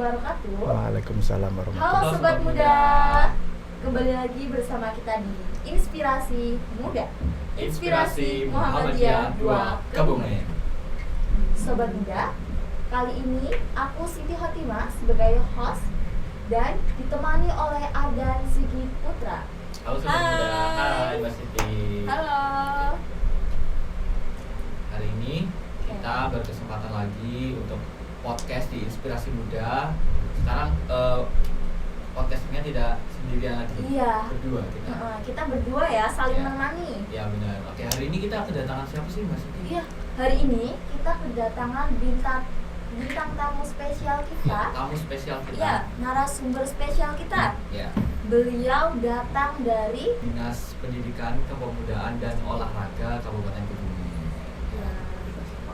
wabarakatuh. Waalaikumsalam warahmatullahi Halo wabarakatuh. Sobat Muda, kembali lagi bersama kita di Inspirasi Muda, Inspirasi Muhammadiyah 2 Kebumen. Sobat Muda, kali ini aku Siti Hotimah sebagai host dan ditemani oleh Ardan Sigi Putra. Halo Sobat Muda, hai Mbak Siti. Halo. Hari ini kita berkesempatan lagi untuk podcast di Inspirasi Muda. Sekarang podcastnya tidak sendirian lagi. Iya. Berdua kita. Kita berdua ya, saling Iya. menemani. Ya benar. Oke, hari ini kita kedatangan siapa sih Mbak Siti? Iya, hari ini kita kedatangan bintang tamu spesial kita. Tamu spesial kita. Iya, narasumber spesial kita. Ya. Beliau datang dari Dinas Pendidikan, Kepemudaan dan Olahraga Kabupaten Kebumen. ya,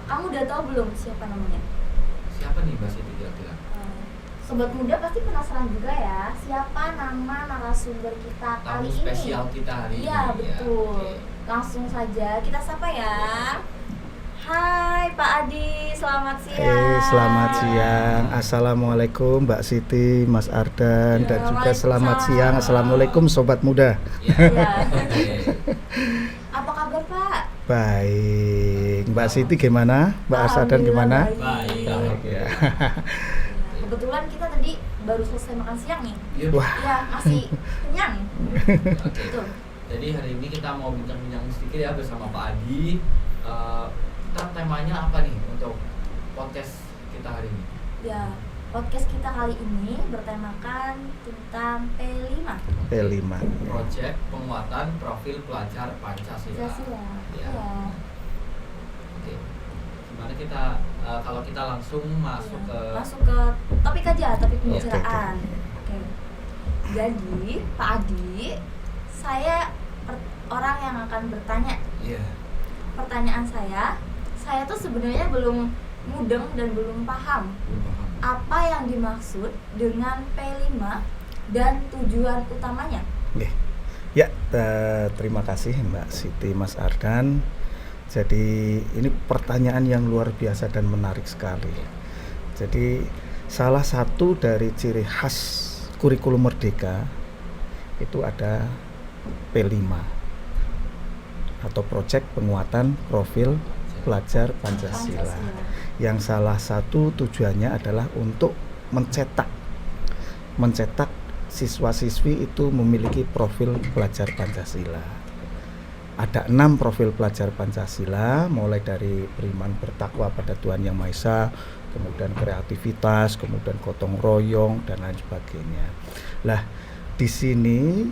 kamu udah tahu belum siapa namanya? Siapa nih Mbak Siti kira-kira? Sobat Muda pasti penasaran juga ya, siapa nama narasumber kita Tamu kali spesial ini? kita hari ini. Iya, betul. Oke. Langsung saja kita sapa ya. Hai Pak Adi, selamat siang. Selamat siang. Assalamualaikum Mbak Siti, Mas Ardan, dan juga selamat siang. Assalamualaikum Sobat Muda. Ya. Iya. Oke. Apa kabar Pak? Baik, Mbak Siti gimana? Mbak Ardan gimana? Baik. Ya. Kebetulan kita tadi baru selesai makan siang nih. Iya. Wah. Ya, masih kenyang. Oke. Betul. Jadi hari ini kita mau bincang-bincang sedikit ya bersama Pak Adi. Kita temanya apa nih untuk podcast kita hari ini? Ya, podcast kita kali ini bertemakan tentang P5. P5. Project penguatan profil pelajar Pancasila. Pancasila. Ya. Ya. Oke. Gimana kita kalau kita langsung masuk ke Masuk ke topik aja, topik Iya, pembicaraan. Oke. Jadi, Pak Adi, saya orang yang akan bertanya. Iya. Pertanyaan saya tuh sebenarnya belum mudeng dan belum paham Belum paham. apa yang dimaksud dengan P5 dan tujuan utamanya. Oke. Ya, terima kasih Mbak Siti, Mas Ardan. Jadi ini pertanyaan yang luar biasa dan menarik sekali. Jadi salah satu dari ciri khas kurikulum merdeka itu ada P5 atau Project Penguatan Profil Pelajar Pancasila. Yang salah satu tujuannya adalah untuk mencetak siswa-siswi itu memiliki profil pelajar Pancasila. Ada 6 profil pelajar Pancasila, mulai dari beriman bertakwa pada Tuhan Yang Maha Esa, kemudian kreativitas, kemudian gotong royong dan lain sebagainya. Lah, di sini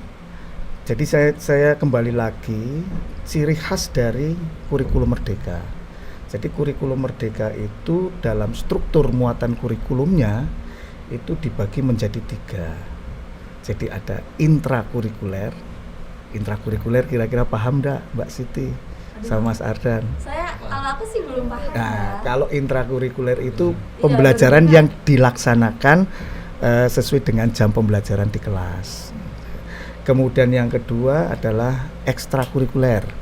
jadi saya kembali lagi ciri khas dari kurikulum merdeka. Jadi kurikulum merdeka itu dalam struktur muatan kurikulumnya itu dibagi menjadi 3. Jadi ada intrakurikuler kira-kira paham enggak Mbak Siti sama Mas Ardan? Kalau aku sih belum paham. Nah, kalau intrakurikuler itu Iya, pembelajaran benar. yang dilaksanakan sesuai dengan jam pembelajaran di kelas. Kemudian yang kedua adalah ekstrakurikuler.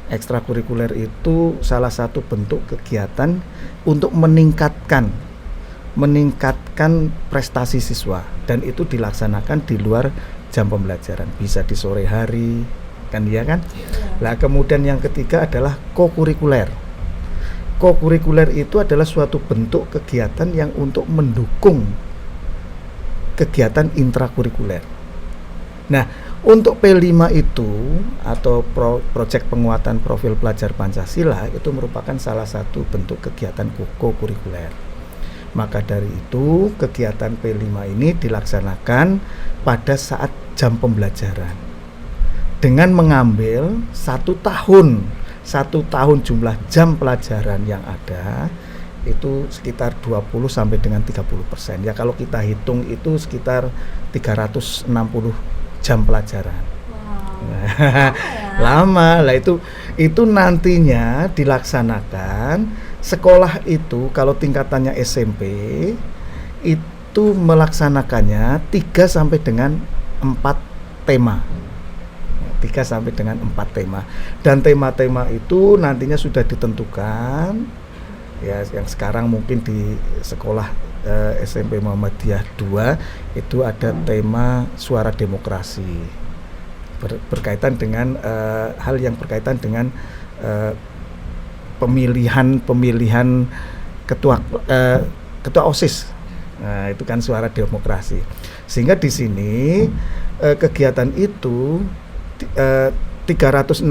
Ekstrakurikuler itu salah satu bentuk kegiatan untuk meningkatkan prestasi siswa, dan itu dilaksanakan di luar jam pembelajaran, bisa di sore hari kan, ya kan? Nah, kemudian yang ketiga adalah kokurikuler. Kokurikuler itu adalah suatu bentuk kegiatan yang untuk mendukung kegiatan intrakurikuler. Nah, untuk P5 itu atau Project Penguatan Profil Pelajar Pancasila itu merupakan salah satu bentuk kegiatan kokurikuler. Maka dari itu kegiatan P5 ini dilaksanakan pada saat jam pembelajaran dengan mengambil 1 tahun jumlah jam pelajaran yang ada itu sekitar 20 sampai dengan 30%. Ya kalau kita hitung itu sekitar 360 jam pelajaran. Wow. Lama lah itu nantinya dilaksanakan. Sekolah itu kalau tingkatannya SMP itu melaksanakannya 3 sampai dengan 4 tema. 3 sampai dengan 4 tema. Dan tema-tema itu nantinya sudah ditentukan. Ya, yang sekarang mungkin di sekolah SMP Muhammadiyah 2 itu ada tema suara demokrasi, berkaitan dengan hal yang berkaitan dengan pemilihan ketua OSIS. Nah, itu kan suara demokrasi. Sehingga di sini kegiatan itu 360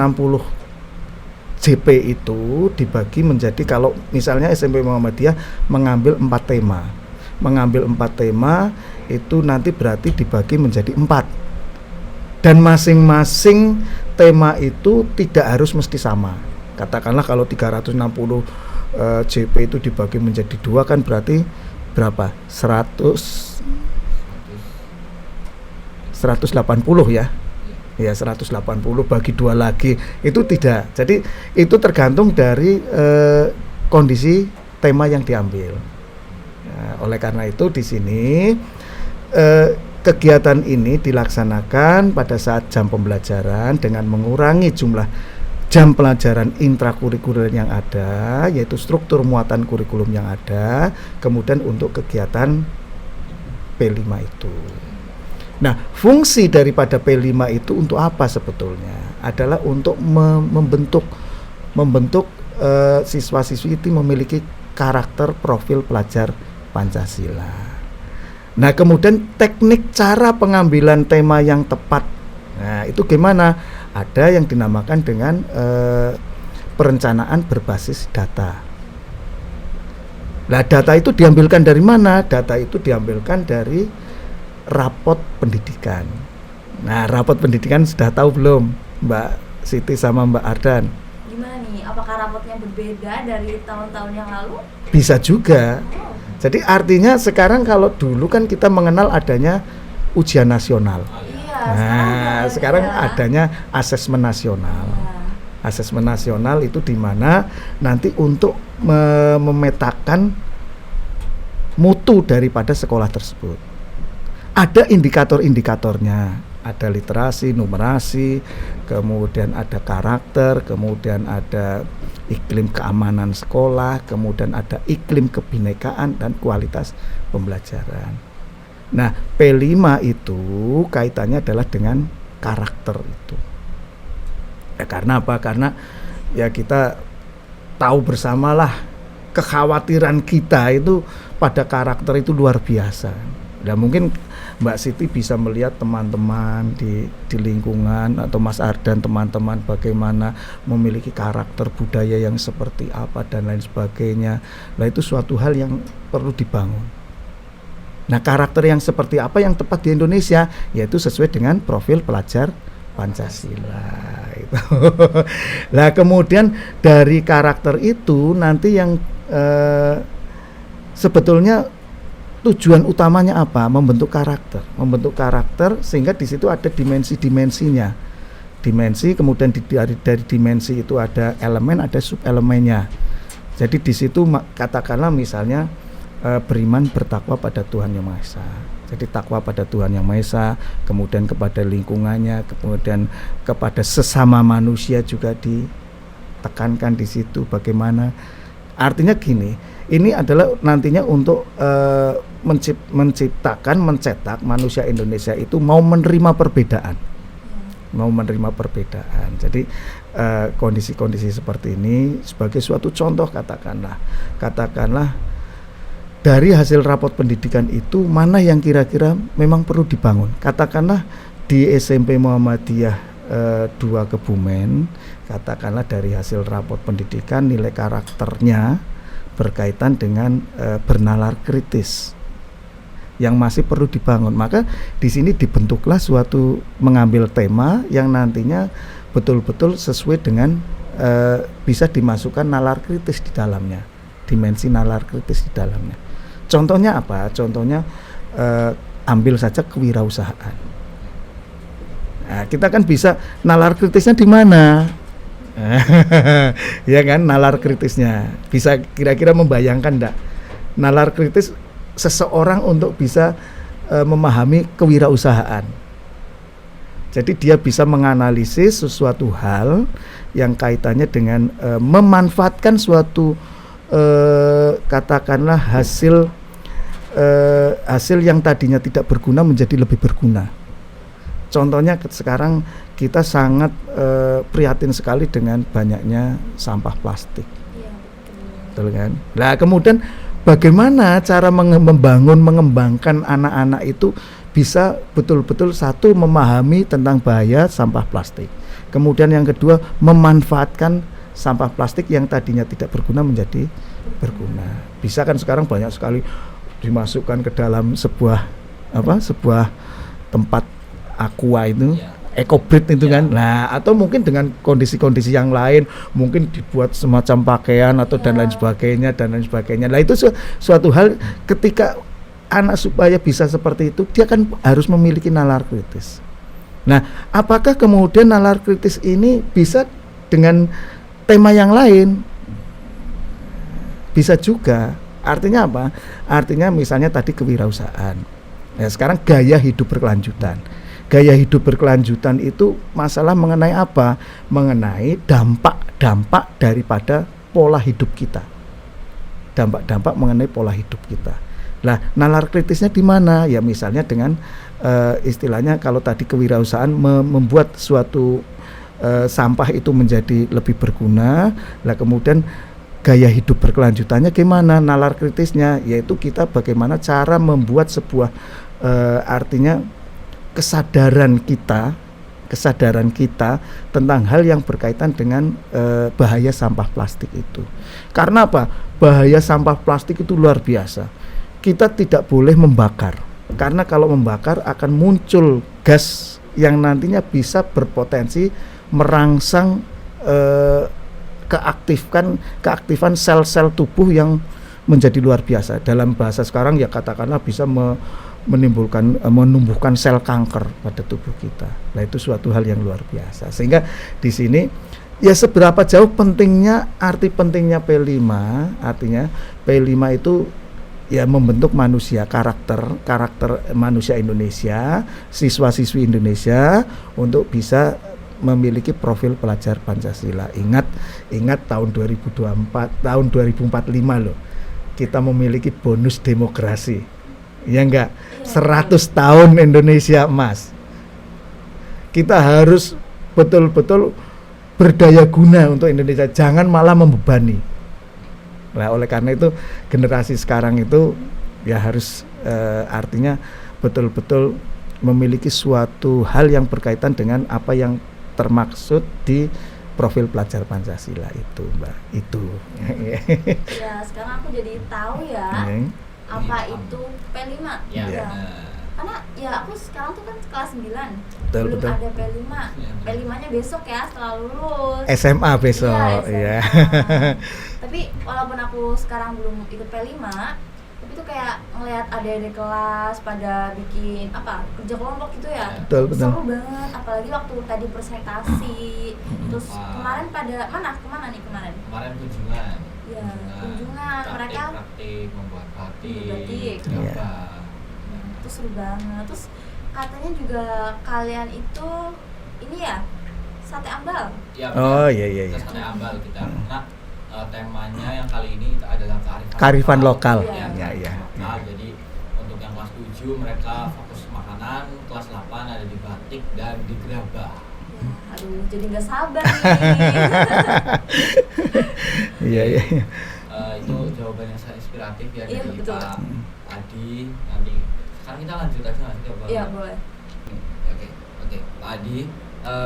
JP itu dibagi menjadi, kalau misalnya SMP Muhammadiyah mengambil 4 tema. Mengambil 4 tema itu nanti berarti dibagi menjadi 4. Dan masing-masing tema itu tidak harus mesti sama. Katakanlah kalau 360 JP itu dibagi menjadi 2 kan berarti berapa? 180 ya. Ya 180 bagi 2 lagi itu tidak. Jadi itu tergantung dari kondisi tema yang diambil. Oleh karena itu di sini kegiatan ini dilaksanakan pada saat jam pembelajaran dengan mengurangi jumlah jam pelajaran intrakurikuler yang ada, yaitu struktur muatan kurikulum yang ada, kemudian untuk kegiatan P5 itu. Nah, fungsi daripada P5 itu untuk apa sebetulnya? Adalah untuk membentuk siswa-siswi itu memiliki karakter profil pelajar Pancasila. Nah, kemudian teknik cara pengambilan tema yang tepat. Nah, itu gimana? Ada yang dinamakan dengan perencanaan berbasis data. Nah, data itu diambilkan dari mana? Data itu diambilkan dari rapot pendidikan. Nah, rapot pendidikan sudah tahu belum Mbak Siti sama Mbak Ardan? Gimana nih? Apakah rapotnya berbeda dari tahun-tahun yang lalu? Bisa juga. Jadi artinya sekarang, kalau dulu kan kita mengenal adanya ujian nasional. Iya, sekarang adanya asesmen nasional. Asesmen nasional itu di mana nanti untuk memetakan mutu daripada sekolah tersebut. Ada indikator-indikatornya, ada literasi, numerasi, kemudian ada karakter, kemudian ada iklim keamanan sekolah, kemudian ada iklim kebinekaan dan kualitas pembelajaran. Nah, P5 itu kaitannya adalah dengan karakter itu. Ya, karena apa? Karena ya kita tahu bersamalah kekhawatiran kita itu pada karakter itu luar biasa. Dan mungkin Mbak Siti bisa melihat teman-teman di lingkungan, atau Mas Ardan teman-teman bagaimana memiliki karakter budaya yang seperti apa dan lain sebagainya. Nah, itu suatu hal yang perlu dibangun. Nah, karakter yang seperti apa yang tepat di Indonesia, yaitu sesuai dengan profil pelajar Pancasila itu. Nah, kemudian dari karakter itu nanti yang sebetulnya tujuan utamanya apa? Membentuk karakter sehingga di situ ada dimensi-dimensinya. Dimensi, kemudian dari dimensi itu ada elemen, ada subelemennya. Jadi di situ katakanlah misalnya beriman bertakwa pada Tuhan Yang Maha Esa. Jadi takwa pada Tuhan Yang Maha Esa, kemudian kepada lingkungannya, kemudian kepada sesama manusia juga ditekankan di situ. Bagaimana? Artinya gini, ini adalah nantinya untuk mencetak manusia Indonesia itu mau menerima perbedaan. Jadi kondisi-kondisi seperti ini sebagai suatu contoh, katakanlah dari hasil rapot pendidikan itu mana yang kira-kira memang perlu dibangun. Katakanlah di SMP Muhammadiyah 2 Kebumen, katakanlah dari hasil rapot pendidikan nilai karakternya berkaitan dengan bernalar kritis yang masih perlu dibangun. Maka di sini dibentuklah suatu mengambil tema yang nantinya betul-betul sesuai dengan bisa dimasukkan nalar kritis di dalamnya, dimensi nalar kritis di dalamnya. Contohnya apa? Contohnya ambil saja kewirausahaan. Nah, kita kan bisa nalar kritisnya di mana? Ya kan, nalar kritisnya bisa kira-kira membayangkan enggak nalar kritis seseorang untuk bisa memahami kewirausahaan. Jadi dia bisa menganalisis sesuatu hal yang kaitannya dengan memanfaatkan suatu katakanlah hasil hasil yang tadinya tidak berguna menjadi lebih berguna. Contohnya sekarang kita sangat prihatin sekali dengan banyaknya sampah plastik. Iya, Betul kan? Nah, kemudian bagaimana cara mengembangkan anak-anak itu bisa betul-betul satu memahami tentang bahaya sampah plastik. Kemudian yang kedua memanfaatkan sampah plastik yang tadinya tidak berguna menjadi berguna. Bisa kan sekarang banyak sekali dimasukkan ke dalam sebuah tempat aqua itu, EcoBrit itu kan. Nah, atau mungkin dengan kondisi-kondisi yang lain, mungkin dibuat semacam pakaian atau dan lain sebagainya. Nah, itu suatu hal ketika anak supaya bisa seperti itu, dia kan harus memiliki nalar kritis. Nah, apakah kemudian nalar kritis ini bisa dengan tema yang lain? Bisa juga. Artinya apa? Artinya misalnya tadi kewirausahaan. Ya, sekarang gaya hidup berkelanjutan. Gaya hidup berkelanjutan itu masalah mengenai apa? Mengenai dampak-dampak daripada pola hidup kita. Dampak-dampak mengenai pola hidup kita. Nah, nalar kritisnya di mana? Ya misalnya dengan istilahnya kalau tadi kewirausahaan membuat suatu sampah itu menjadi lebih berguna. Lah kemudian gaya hidup berkelanjutannya gimana? Nalar kritisnya yaitu kita bagaimana cara membuat sebuah artinya kesadaran kita tentang hal yang berkaitan dengan bahaya sampah plastik itu. Karena apa? Bahaya sampah plastik itu luar biasa. Kita tidak boleh membakar, karena kalau membakar akan muncul gas yang nantinya bisa berpotensi merangsang keaktifan sel-sel tubuh yang menjadi luar biasa. Dalam bahasa sekarang ya katakanlah bisa menumbuhkan sel kanker pada tubuh kita. Nah, itu suatu hal yang luar biasa. Sehingga di sini ya seberapa jauh arti pentingnya P5, artinya P5 itu ya membentuk manusia, karakter manusia Indonesia, siswa-siswi Indonesia untuk bisa memiliki profil pelajar Pancasila. Ingat tahun 2024, tahun 2045 loh. Kita memiliki bonus demokrasi. Ya enggak? 100 tahun Indonesia emas. Kita harus betul-betul berdaya guna untuk Indonesia, jangan malah membebani. Nah, oleh karena itu generasi sekarang itu ya harus artinya betul-betul memiliki suatu hal yang berkaitan dengan apa yang termaksud di profil pelajar Pancasila itu, Mbak. Itu. Ya, sekarang aku jadi tahu ya apa itu P5. Ya. Karena ya aku sekarang tuh kan kelas 9. Betul. Ada P5. P5-nya besok ya setelah lulus. SMA besok, iya. ya. Tapi walaupun aku sekarang belum ikut P5, tapi tuh kayak ngelihat adik-adik kelas pada bikin kerja kelompok gitu ya. Betul. Seru banget, apalagi waktu tadi presentasi. Terus kemarin kemana nih kemarin? Kemarin kunjungan. Ya, kunjungan mereka praktik membuat batik. Iya. Itu seru banget. Terus katanya juga kalian itu ini ya sate ambal. Ya, oh iya. Sate ambal kita. Karena temanya yang kali ini adalah kearifan lokal. Ya. Iya. Jadi untuk yang kelas 7 mereka fokus makanan, kelas 8 ada di batik dan di gerabah. Ya, aduh, jadi nggak sabar nih. Iya. Itu jawaban yang sangat inspiratif ya Iya, dari betul. Pak Adi. Nanti sekarang kita lanjut aja nanti coba. Iya, boleh. Oke, Pak Adi,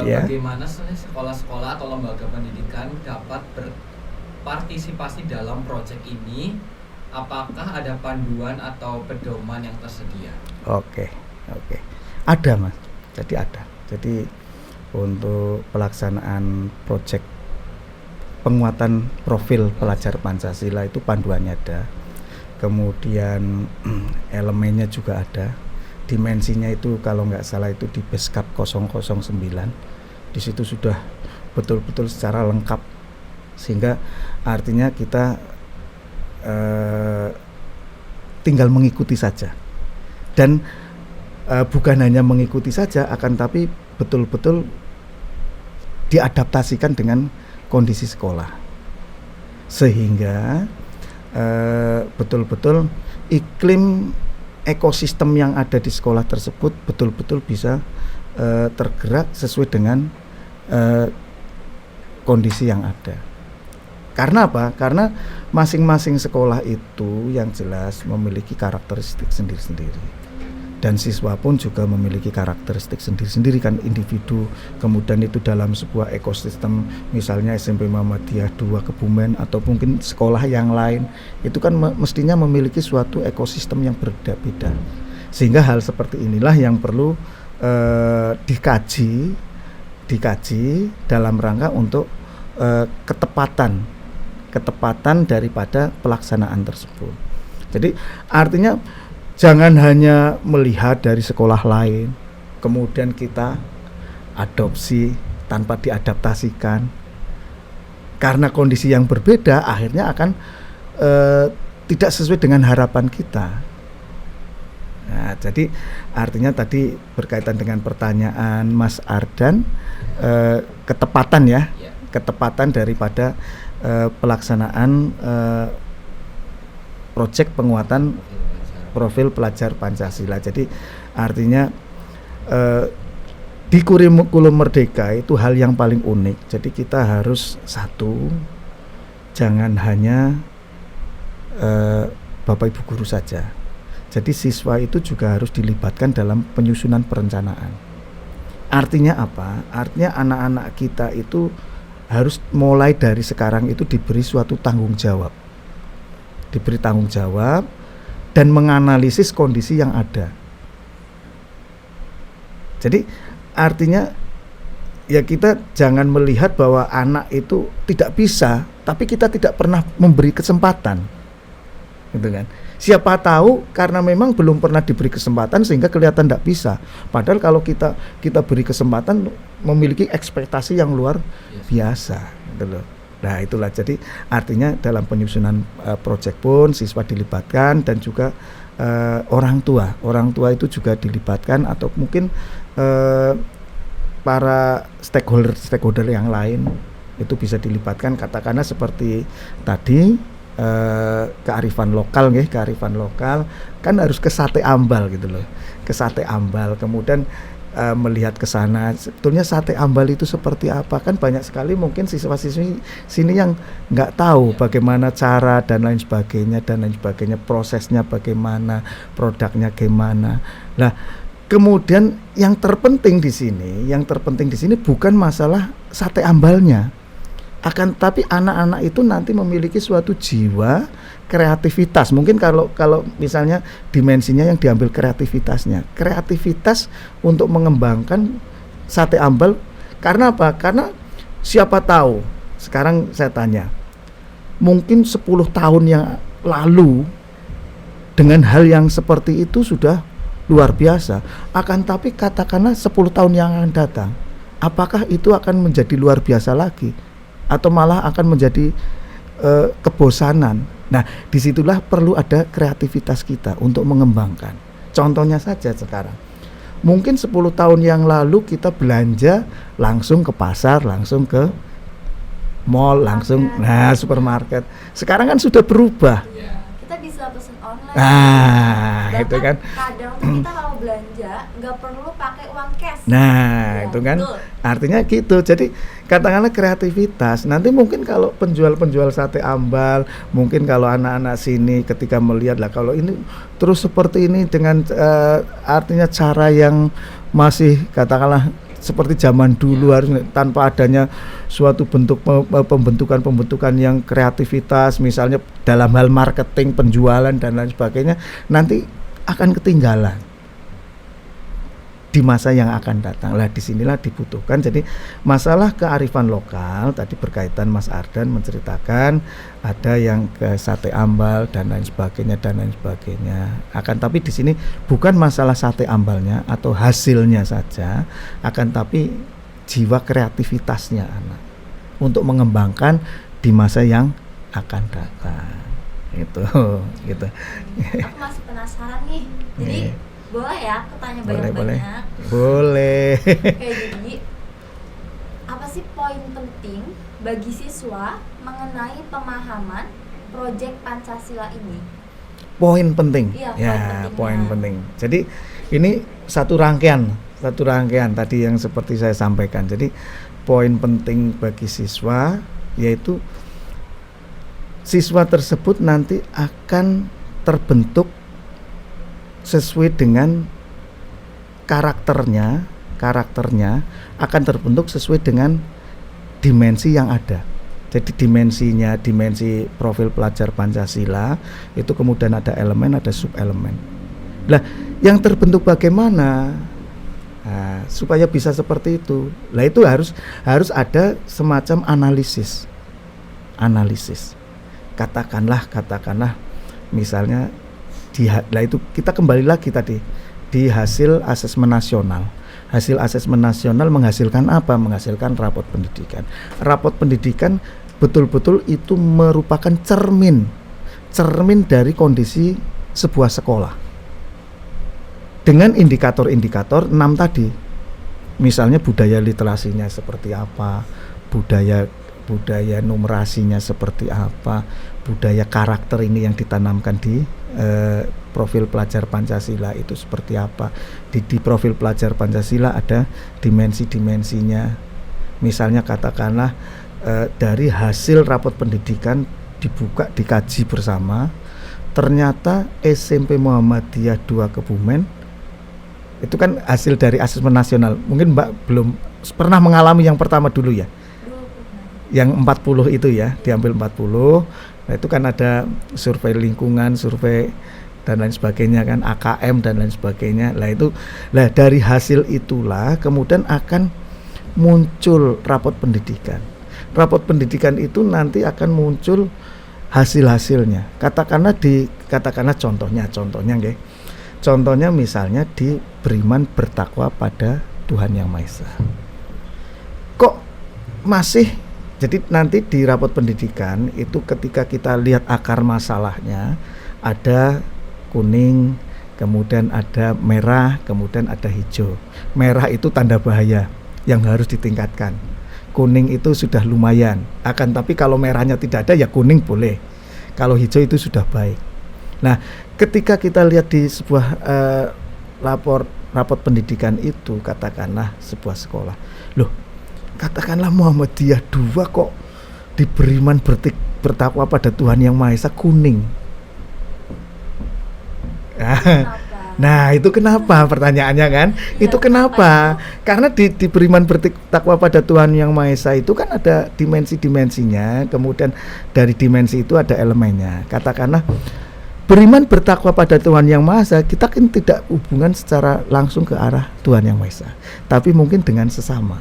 Iya. bagaimana sekolah-sekolah atau lembaga pendidikan dapat berpartisipasi dalam proyek ini? Apakah ada panduan atau pedoman yang tersedia? Oke. Ada, Mas. Jadi untuk pelaksanaan proyek penguatan profil pelajar Pancasila itu panduannya ada. Kemudian elemennya juga ada. Dimensinya itu kalau nggak salah itu di Beskap 009. Di situ sudah betul-betul secara lengkap, sehingga artinya kita tinggal mengikuti saja. Dan bukan hanya mengikuti saja, akan tapi betul-betul diadaptasikan dengan kondisi sekolah, sehingga betul-betul iklim ekosistem yang ada di sekolah tersebut betul-betul bisa tergerak sesuai dengan kondisi yang ada. Karena apa? Karena masing-masing sekolah itu yang jelas memiliki karakteristik sendiri-sendiri. Dan siswa pun juga memiliki karakteristik sendiri-sendiri kan, individu. Kemudian itu dalam sebuah ekosistem, misalnya SMP Muhammadiyah 2 Kebumen atau mungkin sekolah yang lain, itu kan mestinya memiliki suatu ekosistem yang berbeda-beda. Sehingga hal seperti inilah yang perlu dikaji dalam rangka untuk ketepatan daripada pelaksanaan tersebut. Jadi artinya jangan hanya melihat dari sekolah lain, kemudian kita adopsi tanpa diadaptasikan. Karena kondisi yang berbeda, akhirnya akan tidak sesuai dengan harapan kita. Nah, jadi artinya tadi berkaitan dengan pertanyaan Mas Ardan, ketepatan ya, ketepatan daripada pelaksanaan proyek penguatan profil pelajar Pancasila. Jadi artinya di kurikulum Merdeka itu hal yang paling unik. Jadi kita harus satu, jangan hanya Bapak Ibu guru saja. Jadi siswa itu juga harus dilibatkan dalam penyusunan perencanaan. Artinya apa? Artinya anak-anak kita itu harus mulai dari sekarang itu diberi suatu tanggung jawab. Diberi tanggung jawab dan menganalisis kondisi yang ada. Jadi artinya ya kita jangan melihat bahwa anak itu tidak bisa, tapi kita tidak pernah memberi kesempatan, gitu kan? Siapa tahu karena memang belum pernah diberi kesempatan sehingga kelihatan tidak bisa. Padahal kalau kita beri kesempatan, memiliki ekspektasi yang luar biasa, gitu loh. Nah itulah, jadi artinya dalam penyusunan proyek pun siswa dilibatkan dan juga orang tua itu juga dilibatkan, atau mungkin para stakeholder yang lain itu bisa dilibatkan, katakanlah seperti tadi kearifan lokal kan harus ke Sate Ambal gitu loh, ke Sate Ambal, kemudian melihat ke sana sebetulnya Sate Ambal itu seperti apa. Kan banyak sekali mungkin siswa-siswi sini yang nggak tahu bagaimana cara dan lain sebagainya, prosesnya bagaimana, produknya gimana. Nah kemudian yang terpenting di sini bukan masalah Sate Ambalnya, akan tapi anak-anak itu nanti memiliki suatu jiwa kreativitas. Mungkin kalau misalnya dimensinya yang diambil kreativitas untuk mengembangkan Sate Ambal. Karena apa? Karena siapa tahu, sekarang saya tanya, mungkin 10 tahun yang lalu dengan hal yang seperti itu sudah luar biasa, akan tapi katakanlah 10 tahun yang akan datang, apakah itu akan menjadi luar biasa lagi atau malah akan menjadi kebosanan? Nah disitulah perlu ada kreativitas kita untuk mengembangkan. Contohnya saja sekarang, mungkin 10 tahun yang lalu kita belanja langsung ke pasar, langsung ke mall, langsung supermarket. Sekarang kan sudah berubah. Kita bisa pesan online. Bahkan itu kan kadang tuh kita kalau belanja nggak perlu pakai uang cash. Itu kan betul. Artinya gitu. Jadi katakanlah kreativitas. Nanti mungkin kalau penjual Sate Ambal, mungkin kalau anak-anak sini ketika melihat lah, kalau ini terus seperti ini dengan artinya cara yang masih katakanlah seperti zaman dulu, harus tanpa adanya suatu bentuk pembentukan yang kreativitas, misalnya dalam hal marketing, penjualan dan lain sebagainya, nanti akan ketinggalan di masa yang akan datang. Lah disinilah dibutuhkan. Jadi masalah kearifan lokal tadi berkaitan, Mas Ardan menceritakan ada yang ke Sate Ambal dan lain sebagainya. Akan tapi di sini bukan masalah Sate Ambalnya atau hasilnya saja, akan tapi jiwa kreativitasnya anak untuk mengembangkan di masa yang akan datang. Itu gitu. Aku masih penasaran nih. Jadi boleh ya aku tanya banyak-banyak? Boleh. Oke, jadi apa sih poin penting bagi siswa mengenai pemahaman proyek Pancasila ini? poin penting. Iya, Ya, poin poin pentingnya. penting. Jadi ini satu rangkaian tadi yang seperti saya sampaikan. Jadi poin penting bagi siswa yaitu siswa tersebut nanti akan terbentuk sesuai dengan karakternya akan terbentuk sesuai dengan dimensi yang ada. Jadi dimensi profil pelajar Pancasila itu kemudian ada elemen, ada subelemen. Lah, yang terbentuk bagaimana? Nah, supaya bisa seperti itu. Lah itu harus ada semacam analisis. Katakanlah misalnya lah itu kita kembali lagi tadi di hasil asesmen nasional. Hasil asesmen nasional menghasilkan apa? Menghasilkan rapot pendidikan. Rapot pendidikan betul-betul itu merupakan cermin dari kondisi sebuah sekolah. Dengan indikator-indikator 6 tadi. Misalnya budaya literasinya seperti apa, budaya numerasinya seperti apa, budaya karakter ini yang ditanamkan di profil pelajar Pancasila itu seperti apa. Di profil pelajar Pancasila ada dimensi-dimensinya. Misalnya katakanlah dari hasil rapot pendidikan dibuka, dikaji bersama, ternyata SMP Muhammadiyah 2 Kebumen itu kan hasil dari asesmen nasional. Mungkin Mbak belum pernah mengalami yang pertama dulu ya, yang 40 itu ya, diambil 40. Nah itu kan ada survei lingkungan, survei dan lain sebagainya kan, AKM dan lain sebagainya. Lah dari hasil itulah kemudian akan muncul rapot pendidikan. Rapot pendidikan itu nanti akan muncul hasil-hasilnya. Katakanlah contohnya nggih. Contohnya misalnya di beriman bertakwa pada Tuhan Yang Maha Esa. Kok masih, jadi nanti di rapot pendidikan itu ketika kita lihat akar masalahnya ada kuning, kemudian ada merah, kemudian ada hijau. Merah itu tanda bahaya yang harus ditingkatkan. Kuning itu sudah lumayan. Akan tapi kalau merahnya tidak ada ya kuning boleh. Kalau hijau itu sudah baik. Nah, ketika kita lihat di sebuah rapot pendidikan itu, katakanlah sebuah sekolah. Loh, katakanlah Muhammadiyah 2 kok diberi iman bertakwa pada Tuhan Yang Maha Esa kuning. Nah itu kenapa pertanyaannya kan? Itu kenapa? Karena di beriman bertakwa pada Tuhan Yang Maha Esa itu kan ada dimensi-dimensinya. Kemudian dari dimensi itu ada elemennya. Katakanlah beriman bertakwa pada Tuhan Yang Maha Esa, kita kan tidak hubungan secara langsung ke arah Tuhan Yang Maha Esa, tapi mungkin dengan sesama.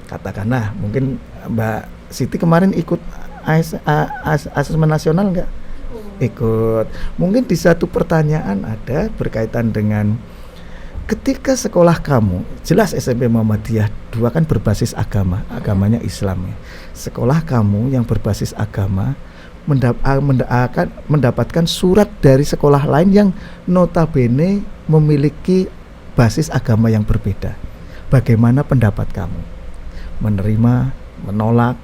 Katakanlah mungkin Mbak Siti kemarin ikut asesmen nasional enggak? Ikut. Mungkin di satu pertanyaan ada berkaitan dengan ketika sekolah kamu, jelas SMP Muhammadiyah 2 kan berbasis agama, agamanya Islam ya. Sekolah kamu yang berbasis agama mendapatkan surat dari sekolah lain yang notabene memiliki basis agama yang berbeda. Bagaimana pendapat kamu? Menerima, menolak?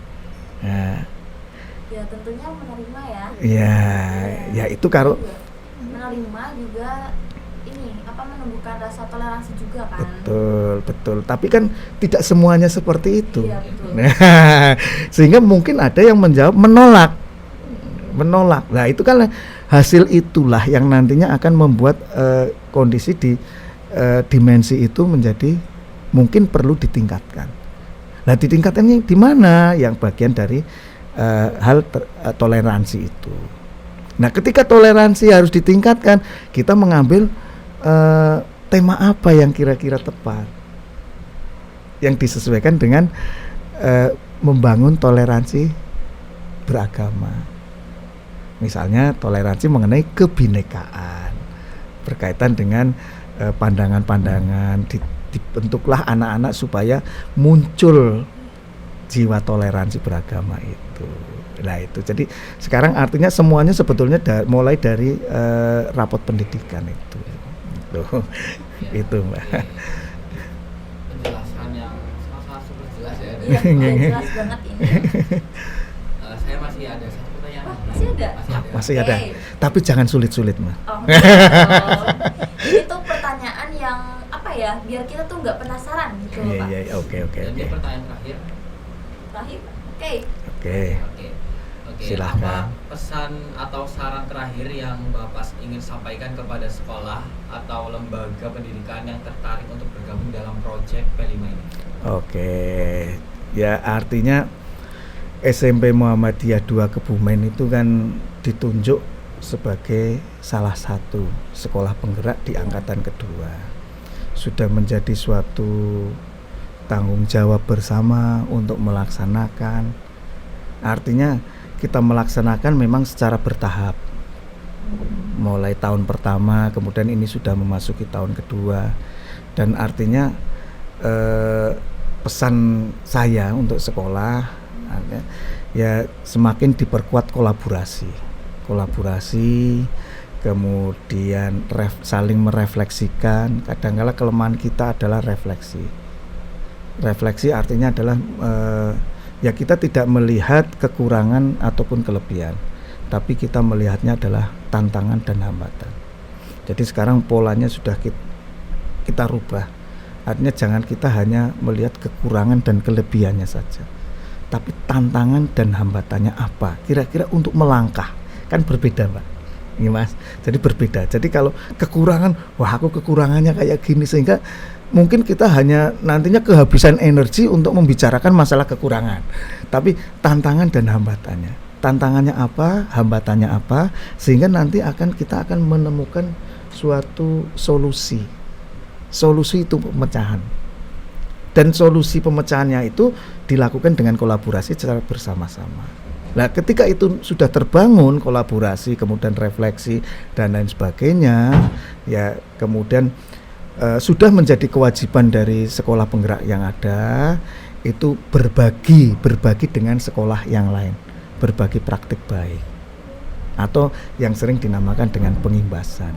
Ya tentunya menerima ya. Ya itu kalau menerima juga ini menumbuhkan rasa toleransi juga kan. Betul. Tapi kan tidak semuanya seperti itu. Iya, betul. Nah, sehingga mungkin ada yang menjawab menolak. Nah itu kan hasil itulah yang nantinya akan membuat kondisi di dimensi itu menjadi mungkin perlu ditingkatkan. Nah ditingkatkannya di mana? Yang bagian dari toleransi itu. Nah ketika toleransi harus ditingkatkan, kita mengambil tema apa yang kira-kira tepat, yang disesuaikan dengan membangun toleransi beragama. Misalnya toleransi mengenai kebinekaan, berkaitan dengan pandangan-pandangan, dibentuklah anak-anak supaya muncul jiwa toleransi beragama itu. Nah itu, jadi sekarang artinya semuanya sebetulnya mulai dari rapot pendidikan itu. Itu Mbak. Penjelasan yang sangat super jelas ya. Iya, jelas banget ini. Saya masih ada satu pertanyaan Wah, masih ada. Masih ada. Oke. Tapi jangan sulit-sulit, Mas. Oh, enggak. Itu pertanyaan yang apa ya? Biar kita tuh nggak penasaran gitu loh, Pak. Iya, oke. Dan ini pertanyaan terakhir. Terakhir. Oke. Oke. Oke. Silahkan. Apa pesan atau saran terakhir yang Bapak ingin sampaikan kepada sekolah atau lembaga pendidikan yang tertarik untuk bergabung dalam proyek P5 ini? Oke. Ya, artinya SMP Muhammadiyah 2 Kebumen itu kan ditunjuk sebagai salah satu sekolah penggerak di angkatan kedua. Sudah menjadi suatu tanggung jawab bersama untuk melaksanakan. Artinya kita melaksanakan memang secara bertahap. Mulai tahun pertama, kemudian ini sudah memasuki tahun kedua. Dan artinya pesan saya untuk sekolah ya semakin diperkuat kolaborasi, kemudian saling merefleksikan. Kadang-kala kelemahan kita adalah refleksi artinya adalah ya kita tidak melihat kekurangan ataupun kelebihan, tapi kita melihatnya adalah tantangan dan hambatan. Jadi sekarang polanya sudah kita rubah. Artinya jangan kita hanya melihat kekurangan dan kelebihannya saja, tapi tantangan dan hambatannya apa kira-kira untuk melangkah. Kan berbeda, Pak. Ini, Mas. Jadi berbeda. Jadi kalau kekurangan, wah aku kekurangannya kayak gini, sehingga mungkin kita hanya nantinya kehabisan energi untuk membicarakan masalah kekurangan. Tapi tantangan dan hambatannya. Tantangannya apa, hambatannya apa, sehingga nanti kita akan menemukan suatu solusi. Solusi itu pemecahan. Dan solusi pemecahannya itu dilakukan dengan kolaborasi secara bersama-sama. Nah, ketika itu sudah terbangun kolaborasi, kemudian refleksi dan lain sebagainya, ya kemudian sudah menjadi kewajiban dari sekolah penggerak yang ada itu berbagi dengan sekolah yang lain, berbagi praktik baik, atau yang sering dinamakan dengan pengimbasan.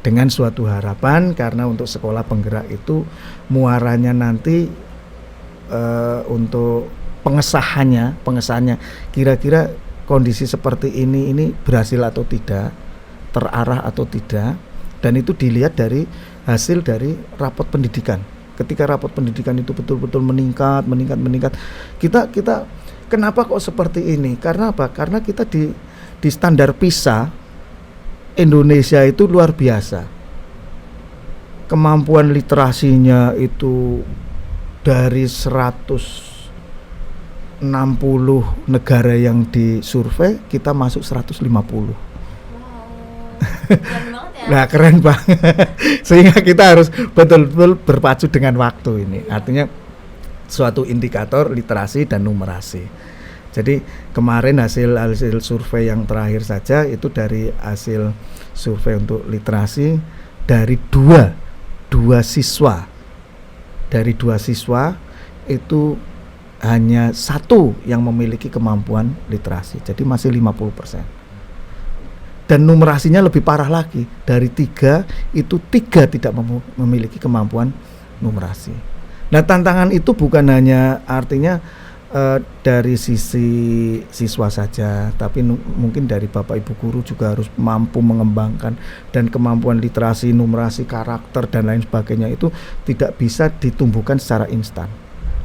Dengan suatu harapan, karena untuk sekolah penggerak itu muaranya nanti untuk pengesahannya kira-kira kondisi seperti ini berhasil atau tidak, terarah atau tidak, dan itu dilihat dari hasil dari rapot pendidikan. Ketika rapot pendidikan itu betul-betul meningkat, kita kenapa kok seperti ini? Karena apa? Karena kita di standar PISA Indonesia itu luar biasa. Kemampuan literasinya itu dari 160 negara yang disurvei, kita masuk 150. Wow. Keren banget ya. Nah, keren banget. Sehingga kita harus betul-betul berpacu dengan waktu ini. Artinya suatu indikator literasi dan numerasi. Jadi kemarin hasil survei yang terakhir saja itu dari hasil survei untuk literasi dari dua siswa. Dari 2 siswa itu hanya 1 yang memiliki kemampuan literasi. Jadi masih 50%. Dan numerasinya lebih parah lagi. Dari 3 itu 3 tidak memiliki kemampuan numerasi. Nah, tantangan itu bukan hanya artinya dari sisi siswa saja, tapi mungkin dari Bapak Ibu guru juga harus mampu mengembangkan, dan kemampuan literasi, numerasi, karakter dan lain sebagainya itu tidak bisa ditumbuhkan secara instan.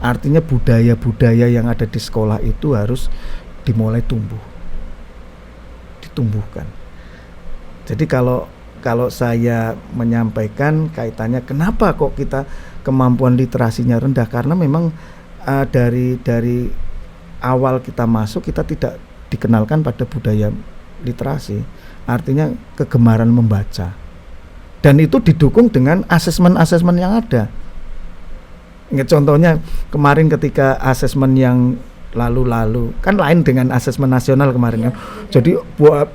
Artinya budaya-budaya yang ada di sekolah itu harus dimulai ditumbuhkan. Jadi kalau saya menyampaikan kaitannya kenapa kok kita kemampuan literasinya rendah, karena memang dari awal kita masuk kita tidak dikenalkan pada budaya literasi, artinya kegemaran membaca, dan itu didukung dengan asesmen yang ada. Contohnya kemarin ketika asesmen yang lalu kan lain dengan asesmen nasional kemarin kan. Jadi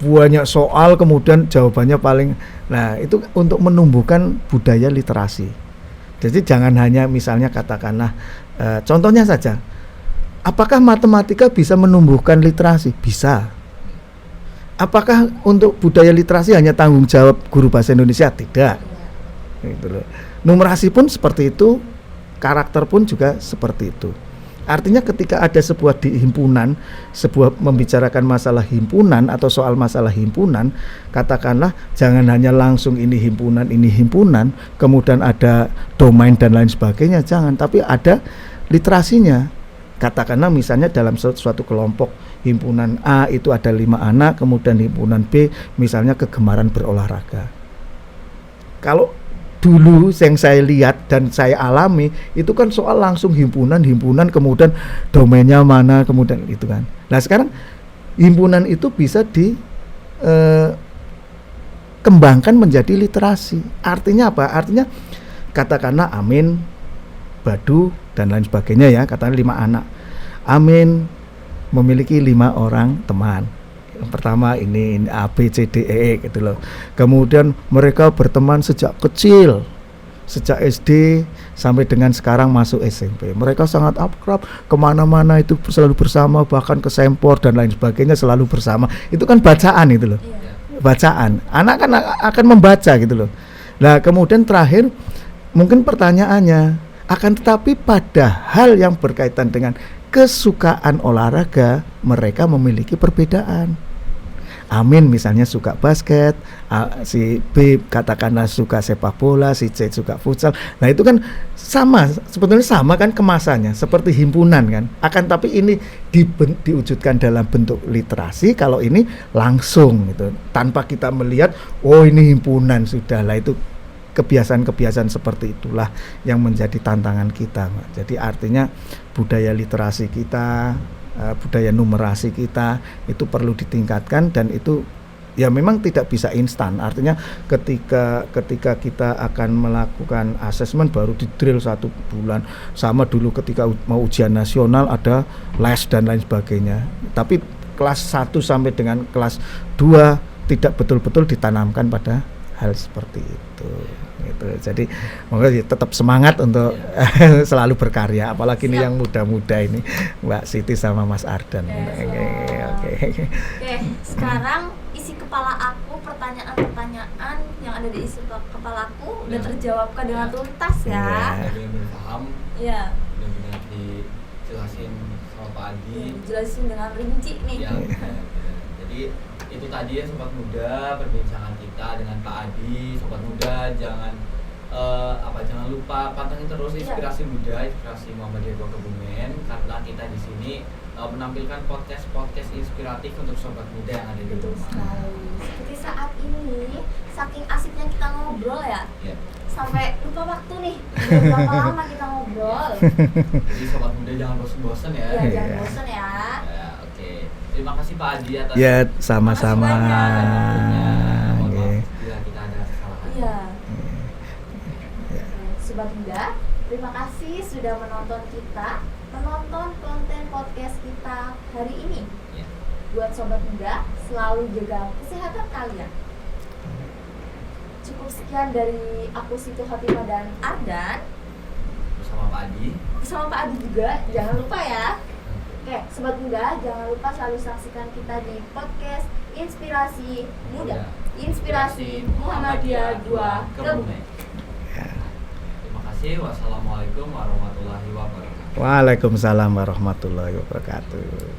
banyak soal kemudian jawabannya paling, nah itu untuk menumbuhkan budaya literasi. Jadi jangan hanya misalnya katakanlah contohnya saja, apakah matematika bisa menumbuhkan literasi? Bisa. Apakah untuk budaya literasi hanya tanggung jawab guru bahasa Indonesia? Tidak. Gitu loh. Numerasi pun seperti itu, karakter pun juga seperti itu. Artinya ketika ada sebuah himpunan, sebuah membicarakan masalah himpunan atau soal masalah himpunan, katakanlah jangan hanya langsung ini himpunan, kemudian ada domain dan lain sebagainya, jangan, tapi ada literasinya. Katakanlah misalnya dalam suatu kelompok himpunan A itu ada 5 anak, kemudian himpunan B misalnya kegemaran berolahraga. Kalau dulu yang saya lihat dan saya alami itu kan soal langsung himpunan kemudian domainnya mana kemudian itu kan. Nah sekarang himpunan itu bisa dikembangkan menjadi literasi. Artinya apa? Artinya katakanlah Amin, Badu dan lain sebagainya ya, katakanlah 5 anak. Amin memiliki 5 orang teman. Yang pertama ini A, B, C, D, E gitu loh. Kemudian mereka berteman sejak kecil, sejak SD sampai dengan sekarang masuk SMP. Mereka sangat akrab, kemana-mana itu selalu bersama, bahkan ke sempor dan lain sebagainya selalu bersama. Itu kan bacaan itu loh. Bacaan. Anak kan akan membaca gitu loh. Nah kemudian terakhir mungkin pertanyaannya, akan tetapi pada hal yang berkaitan dengan kesukaan olahraga mereka memiliki perbedaan. Amin misalnya suka basket, si B katakanlah suka sepak bola, si C suka futsal. Nah itu kan sama, sebetulnya sama kan kemasannya seperti himpunan kan. Akan tapi ini diwujudkan dalam bentuk literasi, kalau ini langsung gitu, tanpa kita melihat oh ini himpunan sudah lah. Itu kebiasaan-kebiasaan seperti itulah yang menjadi tantangan kita, Mbak. Jadi artinya budaya literasi kita, budaya numerasi kita itu perlu ditingkatkan, dan itu ya memang tidak bisa instan. Artinya ketika kita akan melakukan asesmen baru di drill 1 bulan, sama dulu ketika mau ujian nasional ada les dan lain sebagainya. Tapi kelas 1 sampai dengan kelas 2 tidak betul-betul ditanamkan pada hal seperti itu. Gitu. Jadi moga tetap semangat untuk selalu berkarya, apalagi ini yang muda-muda ini, Mbak Siti sama Mas Ardan. Oke. Sekarang isi kepala aku, pertanyaan-pertanyaan yang ada di isi kepala aku udah terjawabkan dengan tuntas ya. Benar-benar paham. Iya. Benar-benar dijelasin sama Pak Adi. Dijelasin dengan rinci nih. Ya, jadi itu tadi ya Sobat Muda, perbincangan kita dengan Pak Adi. Sobat Muda jangan lupa pantengin terus Inspirasi Muda, Inspirasi Muhammadiyah Dua Kebumen, karena kita di sini menampilkan podcast inspiratif untuk Sobat Muda yang ada di rumah. Seperti saat ini, saking asiknya kita ngobrol ya, sampai lupa waktu nih. Berapa lama kita ngobrol. Jadi Sobat Muda jangan bosan-bosan ya. Iya, jangan bosan ya. Oke. Terima kasih Pak Adi atas. Ya, sama-sama. Bila kita ada kesalahan. Iya. Sobat Muda, terima kasih sudah menonton konten podcast kita hari ini. Buat Sobat Muda, selalu jaga kesehatan kalian. Cukup sekian dari aku, Siti Khotimah dan Ardan. Bersama Pak Adi. Bersama Pak Adi juga, jangan lupa ya. Oke, Sobat Muda, jangan lupa selalu saksikan kita di podcast Inspirasi Muda. Inspirasi Muhammadiyah Dua Kebumen. Terima kasih. Wassalamualaikum warahmatullahi wabarakatuh. Waalaikumsalam warahmatullahi wabarakatuh.